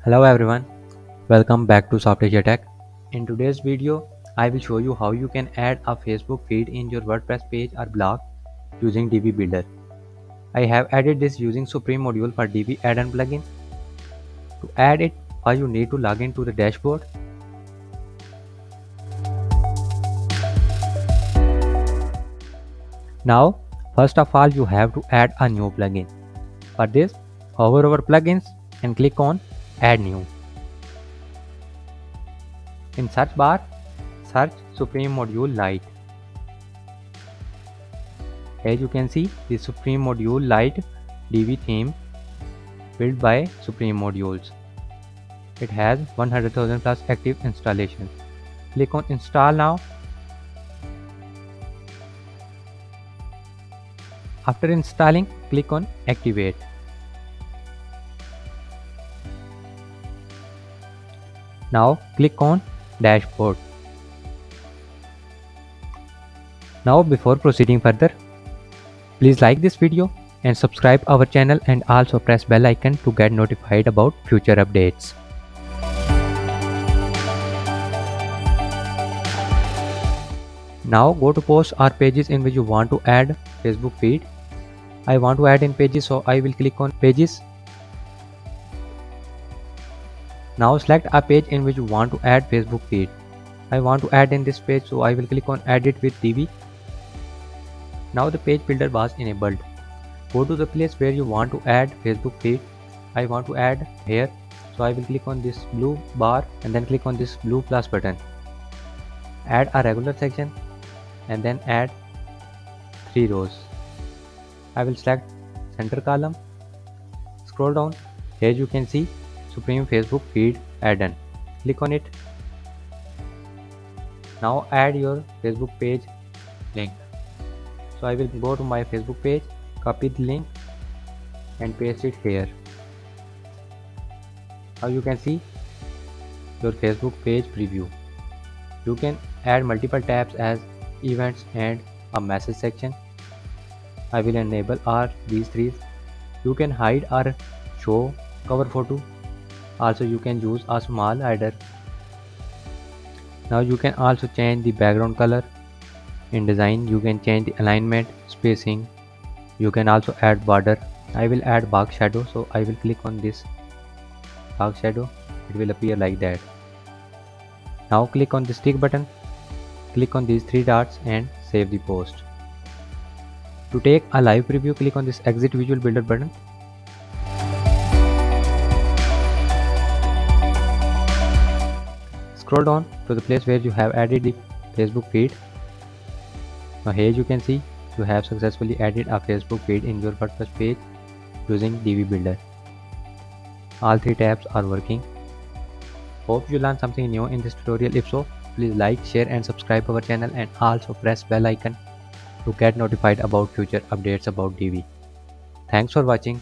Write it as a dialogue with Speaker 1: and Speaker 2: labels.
Speaker 1: Hello everyone, welcome back to Software Tech. In today's video, I will show you how you can add a Facebook feed in your WordPress page or blog using Divi Builder. I have added this using Supreme module for Divi add-on plugin. To add it, first you need to log into the dashboard. Now, first of all, you have to add a new plugin. For this, hover over plugins and click on Add New. In search bar, search Supreme Module Lite. As you can see, the Supreme Module Lite Divi theme built by Supreme Modules. It has 100,000 plus active installations. Click on Install now. After installing, click on Activate. Now click on Dashboard. Now before proceeding further, please like this video and subscribe our channel and also press bell icon to get notified about future updates. Now go to posts or pages in which you want to add Facebook feed. I want to add in pages, so I will click on pages. Now select a page in which you want to add Facebook feed. I want to add in this page, so I will click on Edit with Divi. Now the page builder was enabled. Go to the place where you want to add Facebook feed. I want to add here, so I will click on this blue bar and then click on this blue plus button. Add a regular section and then add 3 rows. I will select center column. Scroll down. Here you can see Supreme Facebook feed add-on. Click on it. Now add your Facebook page link. So I will go to my Facebook page, copy the link and paste it here. Now you can see your Facebook page preview. You can add multiple tabs as events and a message section. I will enable all these three. You can hide or show cover photo. Also you can use a small header. Now you can also change the background color. In design you can change the alignment, spacing. You can also add border. I will add box shadow, so I will click on this box shadow. It will appear like that. Now click on the stick button. Click on these 3 dots and save the post. To take a live preview, click on this Exit Visual Builder button. Scroll down to the place where you have added the Facebook feed. Now here you can see you have successfully added a Facebook feed in your WordPress page using Divi Builder. All 3 tabs are working. Hope you learned something new in this tutorial. If so, please like, share and subscribe our channel and also press bell icon to get notified about future updates about Divi. Thanks for watching.